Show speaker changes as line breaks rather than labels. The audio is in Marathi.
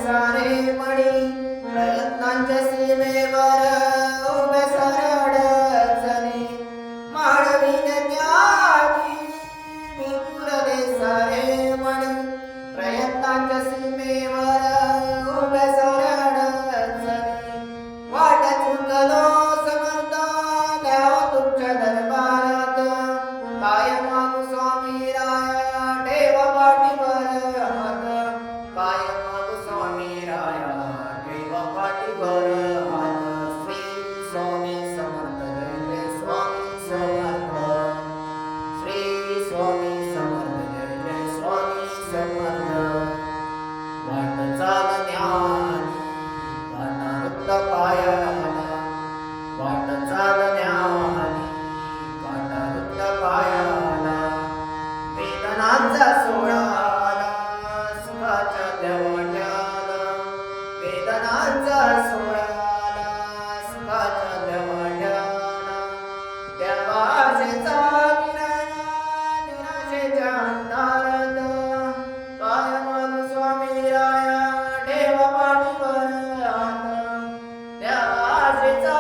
सारे मणी प्रयत्नांच्या सीमेवर उभे सरळ अडचणी माळवीन त्यागी मी पुरले सारे मणी प्रयत्नांच्या सीमेवर उभे सरळ अडचणी वाट चुकलो समर्थ द्याव तुमच्या दरबारात काय मागू स्वामी राया ठेवा पाठीवर हात काय मागू स्वामी राया ठेवा पाठीवर हात श्री स्वामी समर्थ जय जय स्वामी समर्थ श्री स्वामी समर्थ जय जय स्वामी समर्थ वाट चाल ज्ञानी काटारुक्त पायाला वाट चाल ज्ञानी काटारुक्त पायाला वेदनांचा सोहळा सुखाच्या देवाट्याला वेदनांचा सोहळा सुखाच्या देवाट्याला देवाशेचा किनारा निराशेच्या अंधारात काय मागू स्वामी राया ठेवा पाठीवर हात देवाशेचा